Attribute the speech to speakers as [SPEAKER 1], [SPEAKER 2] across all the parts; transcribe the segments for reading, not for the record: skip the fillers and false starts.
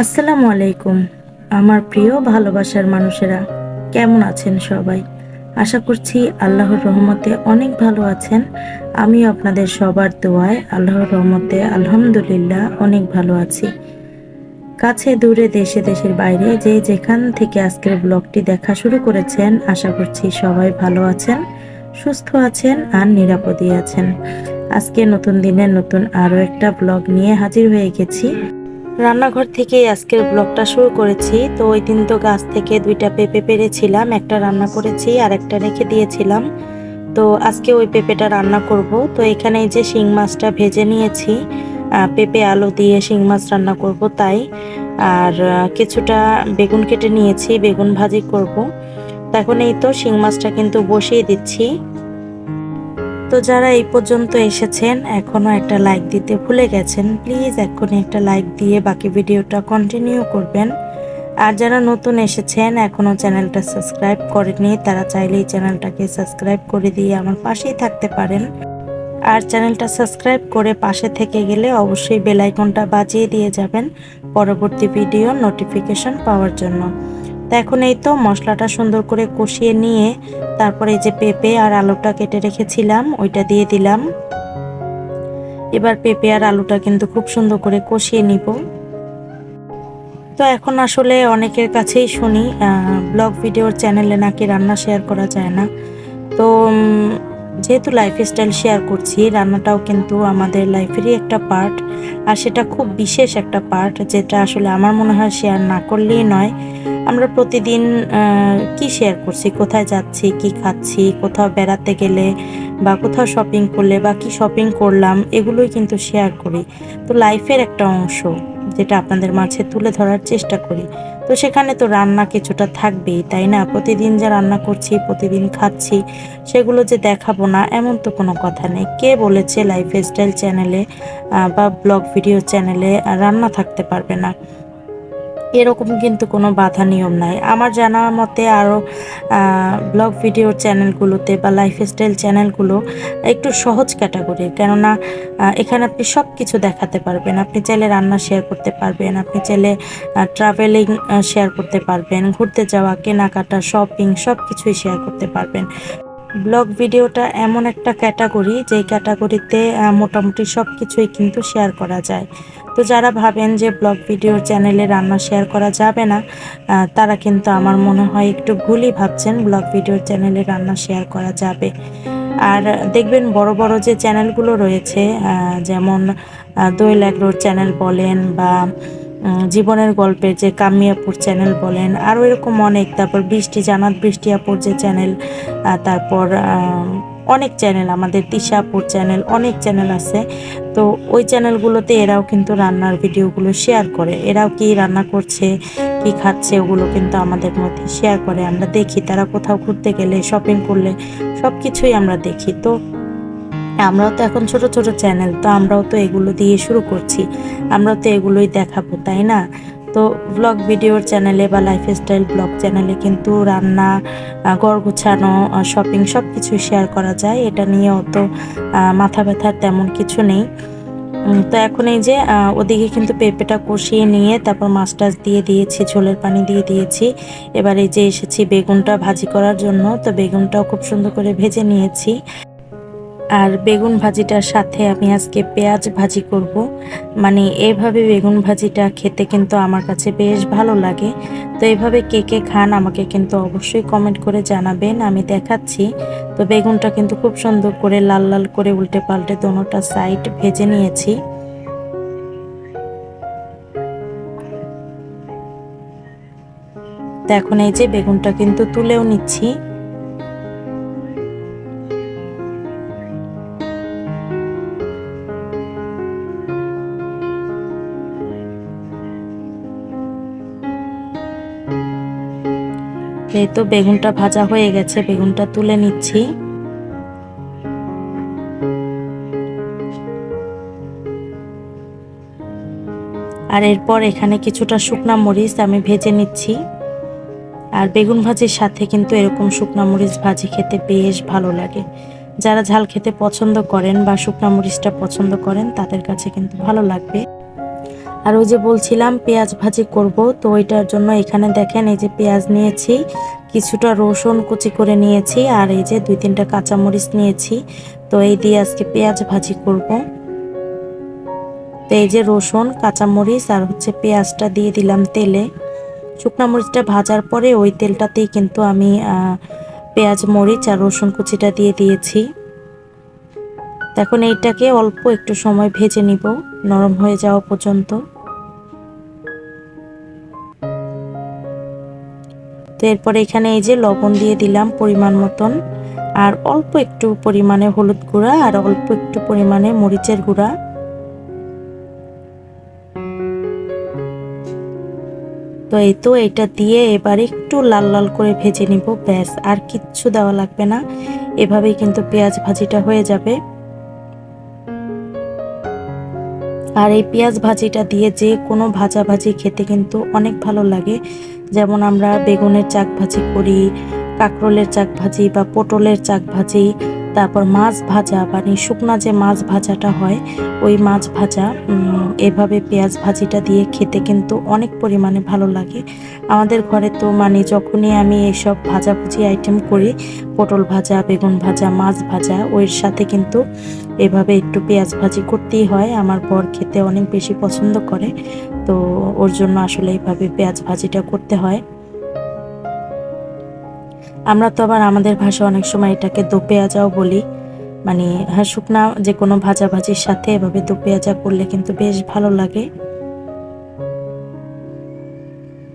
[SPEAKER 1] আসসালামু আলাইকুম। আমার প্রিয় ভালোবাসার মানুষেরা, কেমন আছেন সবাই? আশা করছি আল্লাহর রহমতে অনেক ভালো আছেন। আমিও আপনাদের সবার দোয়ায় আল্লাহর রহমতে আলহামদুলিল্লাহ অনেক ভালো আছি। কাছে দূরে দেশে দেশের বাইরে যে যেখান থেকে আজকের ব্লগটি দেখা শুরু করেছেন, আশা করছি সবাই ভালো আছেন, সুস্থ আছেন আর নিরাপদে আছেন। আজকে নতুন দিনের নতুন আরও একটা ব্লগ নিয়ে হাজির হয়ে গেছি। রান্নাঘর থেকেই আজকের ব্লগটা শুরু করেছি। তো ওই দিন তো গাছ থেকে 2টা পেঁপে পেড়েছিলাম, একটা রান্না করেছি আর একটা রেখে দিয়েছিলাম। তো আজকে ওই পেঁপেটা রান্না করব। তো এখানে এই যে শিং মাছটা ভেজে নিয়েছি, পেঁপে আলু দিয়ে শিং মাছ রান্না করব তাই। আর কিছুটা বেগুন কেটে নিয়েছি, বেগুন ভাজি করব। তো এখন এই তো শিং মাছটা কিন্তু বসিয়ে দিচ্ছি। তো যারা এই পর্যন্ত এসেছেন এখনো একটা লাইক দিতে ভুলে গেছেন, প্লিজ এখনই একটা লাইক দিয়ে বাকি ভিডিওটা কন্টিনিউ করবেন। আর যারা নতুন এসেছেন এখনো চ্যানেলটা সাবস্ক্রাইব করেননি, তারা চাইলেই চ্যানেলটাকে সাবস্ক্রাইব করে দিয়ে আমার পাশেই থাকতে পারেন। আর চ্যানেলটা সাবস্ক্রাইব করে পাশে থেকে গেলে অবশ্যই বেল আইকনটা বাজিয়ে দিয়ে যাবেন পরবর্তী ভিডিও নোটিফিকেশন পাওয়ার জন্য। তো এখন এই তো মশলাটা সুন্দর করে কষিয়ে নিয়ে তারপরে এই যে পেঁপে আর আলুটা কেটে রেখেছিলাম ওইটা দিয়ে দিলাম। এবার পেঁপে আর আলুটা কিন্তু খুব সুন্দর করে কষিয়ে নিব। তো এখন আসলে অনেকের কাছেই শুনি ব্লগ ভিডিওর চ্যানেলে নাকি রান্না শেয়ার করা যায় না। তো যেহেতু লাইফস্টাইল শেয়ার করছি, রান্নাটাও কিন্তু আমাদের লাইফেরই একটা পার্ট। আর সেটা খুব বিশেষ একটা পার্ট, যেটা আসলে আমার মনে হয় শেয়ার না করলেই নয়। আমরা প্রতিদিন কি শেয়ার করছি, কোথায় যাচ্ছি, কি খাচ্ছি, কোথাও বেড়াতে গেলে বা কোথাও শপিং করলে বা কি শপিং করলাম, এগুলোই কিন্তু শেয়ার করি। তো লাইফের একটা অংশ যেটা আপনাদের মাঝে তুলে ধরার চেষ্টা করি। তো সেখানে তো রান্না কিছুটা থাকবেই, তাই না? প্রতিদিন যা রান্না করছি, প্রতিদিন খাচ্ছি, সেগুলো যে দেখাবো না এমন তো কোনো কথা নেই। কে বলেছে লাইফস্টাইল চ্যানেলে বা ব্লগ ভিডিও চ্যানেলে রান্না থাকতে পারবে না? এরকম কিন্তু কোনো বাধা নিয়ম নাই আমার জানা মতে। আরও ব্লগ ভিডিওর চ্যানেলগুলোতে বা লাইফস্টাইল চ্যানেলগুলো একটু সহজ ক্যাটাগরির, কেননা এখানে আপনি সব কিছু দেখাতে পারবেন। আপনি চাইলে রান্না শেয়ার করতে পারবেন, আপনি চাইলে ট্রাভেলিং শেয়ার করতে পারবেন, ঘুরতে যাওয়া, কেনাকাটা, শপিং সব কিছুই শেয়ার করতে পারবেন। ব্লগ ভিডিওটা এমন একটা ক্যাটাগরি, যেই ক্যাটাগরিতে মোটামুটি সব কিছুই কিন্তু শেয়ার করা যায়। তো যারা ভাবেন যে ব্লগ ভিডিওর চ্যানেলে রান্না শেয়ার করা যাবে না, তারা কিন্তু আমার মনে হয় একটু ভুলই ভাবছেন। ব্লগ ভিডিওর চ্যানেলে রান্না শেয়ার করা যাবে। আর দেখবেন বড় বড় যে চ্যানেলগুলো রয়েছে, যেমন দোয়েল এগ্রোর চ্যানেল বলেন বা জীবনের গল্পের যে কাম্মিয়াপুর চ্যানেল বলেন, আরও এরকম অনেক, তারপর বৃষ্টি জানাত বৃষ্টি আপুর যে চ্যানেল, তারপর অনেক চ্যানেল, আমাদের তিশাপুর চ্যানেল, অনেক চ্যানেল আছে। তো ওই চ্যানেলগুলোতে এরাও কিন্তু রান্নার ভিডিওগুলো শেয়ার করে। এরাও কি রান্না করছে, কি খাচ্ছে, ওগুলো কিন্তু আমাদের মধ্যে শেয়ার করে, আমরা দেখি। তারা কোথাও ঘুরতে গেলে, শপিং করলে সব কিছুই আমরা দেখি। তো আমরাও তো এখন ছোট ছোট চ্যানেল, তো আমরাও তো এগুলো দিয়ে শুরু করছি, আমরাও তো এগুলোই দেখাবো, তাই না? তো ব্লগ ভিডিওর চ্যানেলে বা লাইফস্টাইল ব্লগ চ্যানেলে কিন্তু রান্না, ঘর গোছানো, শপিং সব কিছুই শেয়ার করা যায়। এটা নিয়ে অত মাথা ব্যথার তেমন কিছু নেই। তো এখন এই যে ওদিকে কিন্তু পেঁপেটা কষিয়ে নিয়ে তারপর মাছ টাছ দিয়ে দিয়েছি, ঝোলের পানি দিয়ে দিয়েছি। এবার এই যে এসেছি বেগুনটা ভাজি করার জন্য। তো বেগুনটাও খুব সুন্দর করে ভেজে নিয়েছি। আর বেগুন ভাজিটার সাথে আমি আজকে পেঁয়াজ ভাজি করব। মানে এইভাবে বেগুন ভাজিটা খেতে কিন্তু আমার কাছে বেশ ভালো লাগে। তো এইভাবে কে কে খান আমাকে কিন্তু অবশ্যই কমেন্ট করে জানাবেন, আমি দেখাচ্ছি। তো বেগুনটা কিন্তু খুব সুন্দর করে লাল লাল করে উল্টে পাল্টে দোনোটা সাইড ভেজে নিয়েছি। তো এখন এই যে বেগুনটা কিন্তু তুলেও নিচ্ছি। এই তো বেগুনটা ভাজা হয়ে গেছে, বেগুনটা তুলে নিচ্ছি। আর এরপর এখানে কিছুটা শুকনা মরিচ আমি ভেজে নিচ্ছি। আর বেগুন ভাজির সাথে কিন্তু এরকম শুকনা মরিচ ভাজি খেতে বেশ ভালো লাগে। যারা ঝাল খেতে পছন্দ করেন বা শুকনা মরিচটা পছন্দ করেন, তাদের কাছে কিন্তু ভালো লাগবে। আর ওই যে বলছিলাম পেঁয়াজ ভাজি করব, তো ওইটার জন্য এখানে দেখেন এই যে পেঁয়াজ নিয়েছি, কিছুটা রসুন কুচি করে নিয়েছি, আর এই যে 2-3টা কাঁচামরিচ নিয়েছি। তো এই দিয়ে আজকে পেঁয়াজ ভাজি করব। তো এই যে রসুন, কাঁচামরিচ আর হচ্ছে পেঁয়াজটা দিয়ে দিলাম তেলে। শুকনো মরিচটা ভাজার পরে ওই তেলটাতেই কিন্তু আমি পেঁয়াজ, মরিচ আর রসুন কুচিটা দিয়ে দিয়েছি। এখন এইটাকে অল্প একটু সময় ভেজে নিব, নরম হয়ে যাওয়া পর্যন্ত। তো এরপরে এখানে এই যে লবণ দিয়ে দিলাম পরিমাণ মতন, আর অল্প একটু পরিমাণে হলুদ গুঁড়া আর অল্প একটু পরিমাণে মরিচের গুঁড়া। তো এই তো এটা দিয়ে এবার একটু লাল লাল করে ভেজে নিব, ব্যাস আর কিচ্ছু দেওয়া লাগবে না। এভাবেই কিন্তু পেঁয়াজ ভাজিটা হয়ে যাবে। আর এই পেঁয়াজ ভাজিটা দিয়ে যে কোনো ভাজা ভাজি খেতে কিন্তু অনেক ভালো লাগে। যেমন আমরা বেগুনের চাক ভাজি করি, কাঁকরোলের চাক ভাজি বা পটলের চাক ভাজি, তারপর মাছ ভাজা, মানে শুকনা যে মাছ ভাজাটা হয় ওই মাছ ভাজা, এভাবে পেঁয়াজ ভাজিটা দিয়ে খেতে কিন্তু অনেক পরিমাণে ভালো লাগে। আমাদের ঘরে তো মানে যখনই আমি এইসব ভাজাভুজি আইটেম করি, পটল ভাজা, বেগুন ভাজা, মাছ ভাজা, ওর সাথে কিন্তু এভাবে একটু পেঁয়াজ ভাজি করতেই হয়। আমার বর খেতে অনেক বেশি পছন্দ করে, তো ওর জন্য আসলে এইভাবে পেঁয়াজ ভাজিটা করতে হয়। আমরা তো আবার আমাদের ভাষায় অনেক সময় এটাকে দো পেঁয়াজাও বলি, মানে শুকনা যে কোনো ভাজাভাজির সাথে এভাবে দো পেঁয়াজা করলে কিন্তু বেশ ভালো লাগে।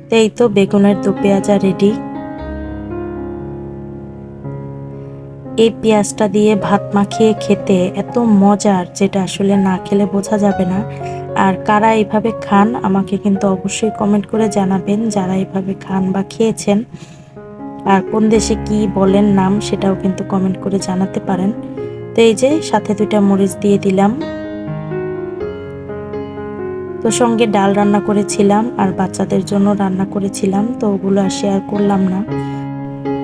[SPEAKER 1] তো এই তো বেগুনের দো পেঁয়াজা রেডি। এই পেঁয়াজটা দিয়ে ভাত মাখিয়ে খেতে এত মজার, যেটা আসলে না খেলে বোঝা যাবে না। আর কারা এইভাবে খান আমাকে কিন্তু অবশ্যই কমেন্ট করে জানাবেন, যারা এইভাবে খান বা খেয়েছেন। আর কোন দেশে কি বলেন নাম সেটাও কিন্তু কমেন্ট করে জানাতে পারেন। তো এই যে সাথে 2টা মরিচ দিয়ে দিলাম। তো সঙ্গে ডাল রান্না করেছিলাম আর বাচ্চাদের জন্য রান্না করেছিলাম, তো ওগুলো আর শেয়ার করলাম না।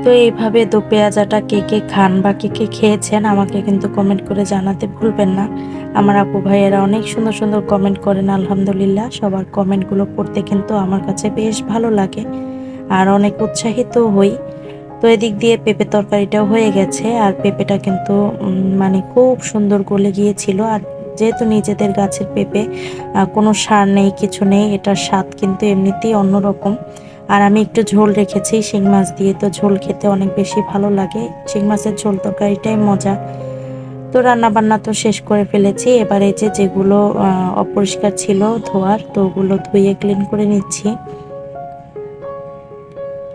[SPEAKER 1] তো এইভাবে দো পেঁয়াজাটা কে কে খান বা কে কে খেয়েছেন আমাকে কিন্তু কমেন্ট করে জানাতে ভুলবেন না। আমার আপু ভাইয়েরা অনেক সুন্দর সুন্দর কমেন্ট করেন, আলহামদুলিল্লাহ। সবার কমেন্টগুলো পড়তে কিন্তু আমার কাছে বেশ ভালো লাগে আর অনেক উৎসাহিত হই। তো এদিক দিয়ে পেঁপে তরকারিটাও হয়ে গেছে, আর পেঁপেটা কিন্তু মানে খুব সুন্দর গলে গিয়েছিল। আর যেহেতু নিজেদের গাছের পেঁপে, কোনো সার নেই, কিছু নেই, এটার স্বাদ কিন্তু এমনিতেই অন্যরকম। আর আমি একটু ঝোল রেখেছি শিং মাছ দিয়ে, তো ঝোল খেতে অনেক বেশি ভালো লাগে। শিং মাছের ঝোল তরকারিটাই মজা। তো রান্না বান্না তো শেষ করে ফেলেছি, এবার এই যে যেগুলো অপরিষ্কার ছিল ধোয়ার, তো ওগুলো ধুয়ে ক্লিন করে নিচ্ছি।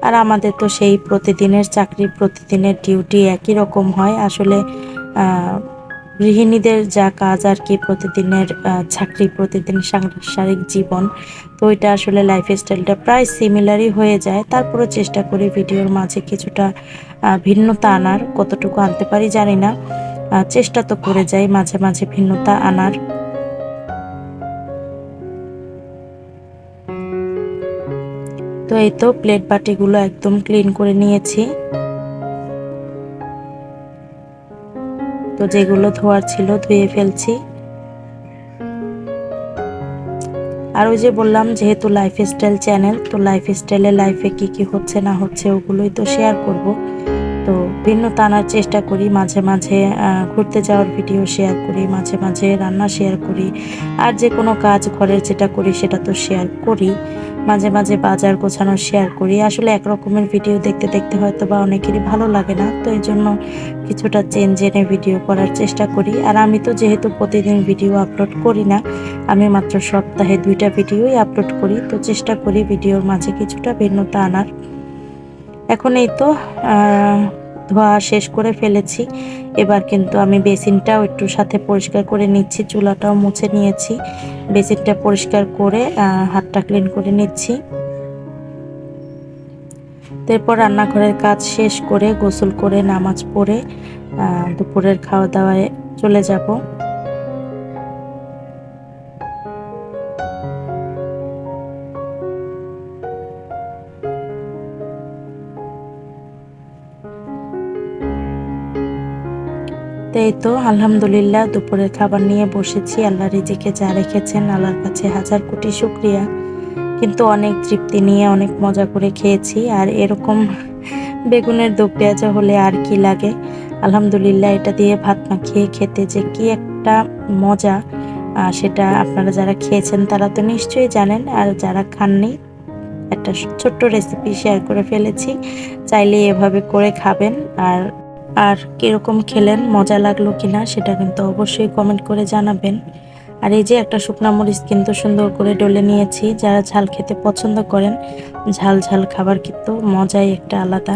[SPEAKER 1] আর আমাদের তো সেই প্রতিদিনের চাকরি, প্রতিদিনের ডিউটি একই রকম হয় আসলে। গৃহিণীদের যা কাজ আর কি, প্রতিদিনের চাকরি, প্রতিদিন সাংসারিক জীবন, তো ওইটা আসলে লাইফস্টাইলটা প্রায় সিমিলারই হয়ে যায়। তারপরে চেষ্টা করি ভিডিওর মাঝে কিছুটা ভিন্নতা আনার, কতটুকু আনতে পারি জানি না, চেষ্টা তো করে যাই মাঝে মাঝে ভিন্নতা আনার। তো এই তো প্লেট বাটিগুলো একদম ক্লিন করে নিয়েছি। তো যেগুলো ধোয়ার ছিল ধুয়ে ফেলছি। আর ওই যে বললাম, যেহেতু লাইফস্টাইল চ্যানেল, তো লাইফস্টাইলে লাইফে কি কি হচ্ছে না হচ্ছে ওগুলোই তো শেয়ার করব। তো ভিন্নতা আনার চেষ্টা করি, মাঝে মাঝে ঘুরতে যাওয়ার ভিডিও শেয়ার করি, মাঝে মাঝে রান্না শেয়ার করি, আর যে কোনো কাজ ঘরের যেটা করি সেটা তো শেয়ার করি। মাঝে মাঝে বাজার গোছানো শেয়ার করি। আসলে একরকমের ভিডিও দেখতে দেখতে হয়তো বা অনেকেরই ভালো লাগে না, তো এই জন্য কিছুটা চেঞ্জ এনে ভিডিও করার চেষ্টা করি। আর আমি তো যেহেতু প্রতিদিন ভিডিও আপলোড করি না, আমি মাত্র সপ্তাহে 2টা ভিডিওই আপলোড করি, তো চেষ্টা করি ভিডিওর মাঝে কিছুটা ভিন্নতা আনার। এখন এই তো ধোয়া শেষ করে ফেলেছি। এবার কিন্তু আমি বেসিনটাও একটু সাথে পরিষ্কার করে নিচ্ছি, চুলাটাও মুছে নিয়েছি, বেসিনটা পরিষ্কার করে হাতটা ক্লিন করে নিচ্ছি। তারপর রান্নাঘরের কাজ শেষ করে গোসল করে নামাজ পড়ে দুপুরের খাওয়া দাওয়ায় চলে যাব। তো এই তো আলহামদুলিল্লাহ দুপুরের খাবার নিয়ে বসেছি। আল্লাহ রিজিকে যা রেখেছেন আল্লাহর কাছে হাজার কোটি শুকরিয়া। কিন্তু অনেক তৃপ্তি নিয়ে অনেক মজা করে খেয়েছি। আর এরকম বেগুনের দো পেঁয়াজা হলে আর কি লাগে। আলহামদুলিল্লাহ এটা দিয়ে ভাত মাখিয়ে খেতে যে কি একটা মজা, সেটা আপনারা যারা খেয়েছেন তারা তো নিশ্চয়ই জানেন। আর যারা খাননি, একটা ছোট্ট রেসিপি শেয়ার করে ফেলেছি, চাইলে এভাবে করে খাবেন। আর আর কিরকম খেলেন, মজা লাগলো কিনা সেটা কিন্তু অবশ্যই কমেন্ট করে জানাবেন। আর এই যে একটা শুকনা মরিচ কিন্তু সুন্দর করে ডলে নিয়েছি। যারা ঝাল খেতে পছন্দ করেন, ঝাল ঝাল খাবার কিন্তু মজাই একটা আলাদা।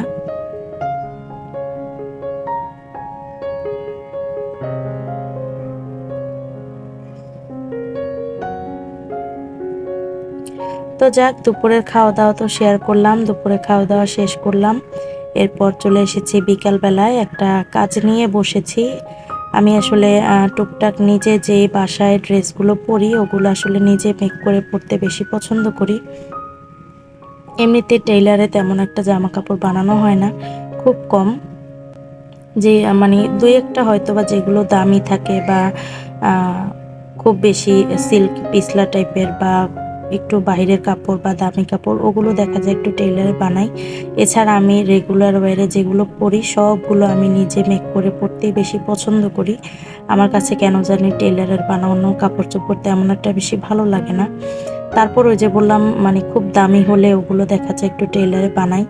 [SPEAKER 1] তো যাক, দুপুরের খাওয়া দাওয়া তো শেয়ার করলাম, দুপুরে খাওয়া দাওয়া শেষ করলাম। এরপর চলে এসেছি বিকালবেলায় একটা কাজ নিয়ে বসেছি। আমি আসলে টুকটাক নিজে যে বাসায় ড্রেসগুলো পরি ওগুলো আসলে নিজে মেক করে পরতে বেশি পছন্দ করি। এমনিতে টেইলারে তেমন একটা জামা কাপড় বানানো হয় না, খুব কম। যে মানে দুই একটা হয়তো বা যেগুলো দামি থাকে বা খুব বেশি সিল্ক পিছলা টাইপের বা একটু বাইরের কাপড় বা দামি কাপড়, ওগুলো দেখা যায় একটু টেইলারে বানাই। এছাড়া আমি রেগুলার ওয়ারে যেগুলো পরি সবগুলো আমি নিজে মেক করে পরতেই বেশি পছন্দ করি। আমার কাছে কেন জানি টেইলারের বানানো কাপড় চোপড় তেমন একটা বেশি ভালো লাগে না। তারপর ওই যে বললাম, মানে খুব দামি হলে ওগুলো দেখা যায় একটু টেইলারে বানাই।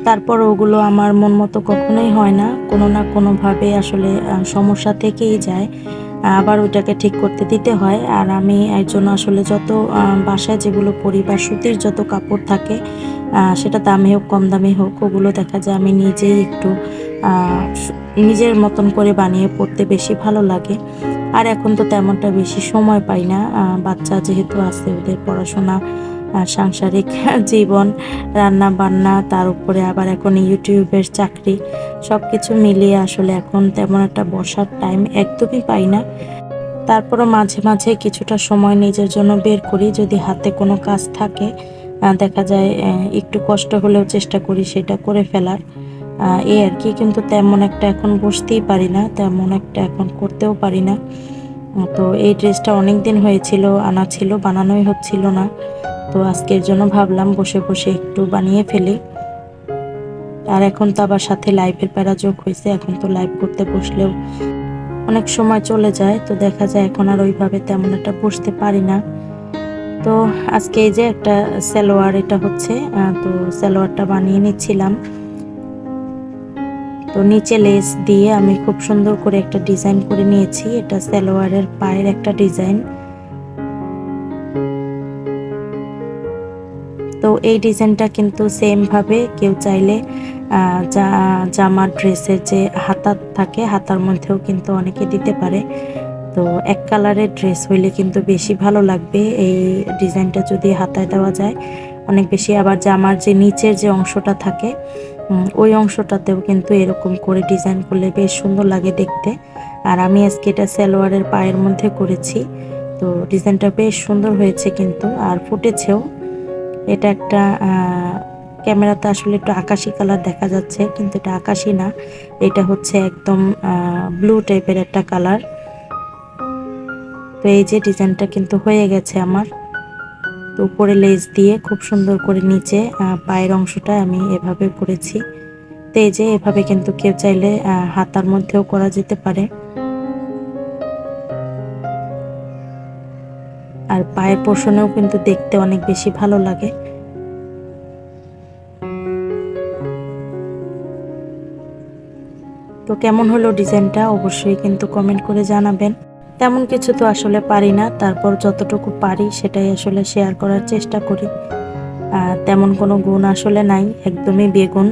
[SPEAKER 1] তারপর ওগুলো আমার মন মতো কখনোই হয় না, কোনো না কোনোভাবে আসলে সমস্যা থেকেই যায়। আবার ওইটাকে ঠিক করতে দিতে হয়। আর আমি একজন আসলে যত বাসায় যেগুলো পরি বা সুতির যত কাপড় থাকে, সেটা দামি হোক কম দামি হোক, ওগুলো দেখা যায় আমি নিজেই একটু নিজের মতন করে বানিয়ে পড়তে বেশি ভালো লাগে। আর এখন তো তেমনটা বেশি সময় পাই না, বাচ্চা যেহেতু আছে, ওদের পড়াশোনা, সাংসারিক জীবন, রান্না বান্না, তার উপরে আবার এখন ইউটিউবের চাকরি, সব কিছু মিলিয়ে আসলে এখন তেমন একটা বসার টাইম একদমই পাই না। তারপরও মাঝে মাঝে কিছুটা সময় নিজের জন্য বের করি, যদি হাতে কোনো কাজ থাকে। দেখা যায় একটু কষ্ট হলেও চেষ্টা করি সেটা করে ফেলার, এই আর কি। কিন্তু তেমন একটা এখন বসতেই পারি না, তেমন একটা এখন করতেও পারি না। তো এই ড্রেসটা অনেক দিন হয়েছিল আনা ছিল, বানানোই হচ্ছিল না। তো আজকের জন্য ভাবলাম বসে বসে একটু বানিয়ে ফেলি। আর এখন তো আবার সাথে লাইভের প্যারা যোগ হয়েছে, এখন তো লাইভ করতে বসলেও অনেক সময় চলে যায়, তো দেখা যায় এখন আর ওইভাবে তেমন একটা বসতে পারি না। তো আজকে এই যে একটা সালোয়ার, এটা হচ্ছে তো সালোয়ারটা বানিয়ে নিচ্ছিলাম। তো নিচে লেস দিয়ে আমি খুব সুন্দর করে একটা ডিজাইন করে নিয়েছি। এটা সালোয়ারের পায়ের একটা ডিজাইন। তো এই ডিজাইনটা কিন্তু সেম ভাবে কেউ চাইলে জামার ড্রেসের যে হাতা থাকে, হাতার মধ্যেও কিন্তু অনেকে দিতে পারে। তো এক কালারের ড্রেস হইলে কিন্তু বেশি ভালো লাগবে এই ডিজাইনটা যদি হাতায় দেওয়া যায়, অনেক বেশি। আবার জামার যে নিচের যে অংশটা থাকে, ওই অংশটাতেও কিন্তু এরকম করে ডিজাইন করলে বেশ সুন্দর লাগে দেখতে। আর আমি আজকে এটা সালোয়ারের পায়ের মধ্যে করেছি। তো ডিজাইনটা বেশ সুন্দর হয়েছে কিন্তু, আর ফুটেছেও। এটা একটা ক্যামেরাতে আসলে একটু আকাশি কালার দেখা যাচ্ছে, কিন্তু এটা আকাশি না, এটা হচ্ছে একদম ব্লু টাইপের একটা কালার। তো এই যে ডিজাইনটা কিন্তু হয়ে গেছে আমার। তো উপরে লেস দিয়ে খুব সুন্দর করে নিচে পায়ের অংশটা আমি এভাবে করেছি। তো এই যে এভাবে কিন্তু কেউ চাইলে হাতার মধ্যেও করা যেতে পারে। আর পায়ের পোষণেও কিন্তু দেখতে অনেক বেশি ভালো লাগে। তো কেমন হলো ডিজাইনটা অবশ্যই কিন্তু কমেন্ট করে জানাবেন। তেমন কিছু তো আসলে পারি না, তারপর যতটুকু পারি সেটাই আসলে শেয়ার করার চেষ্টা করি। তেমন কোনো গুণ আসলে নাই, একদমই বেগুন।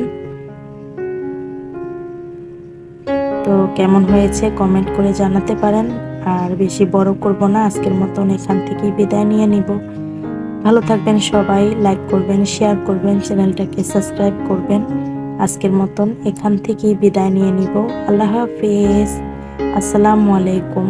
[SPEAKER 1] তো কেমন হয়েছে কমেন্ট করে জানাতে পারেন। আর বেশি বড় করব না, আজকের মতন এখান থেকেই বিদায় নিয়ে নিব। ভালো থাকবেন সবাই, লাইক করবেন, শেয়ার করবেন, চ্যানেলটাকে সাবস্ক্রাইব করবেন। আজকের মতন এখান থেকেই বিদায় নিয়ে নিব। আল্লাহ হাফেজ, আসসালামু আলাইকুম।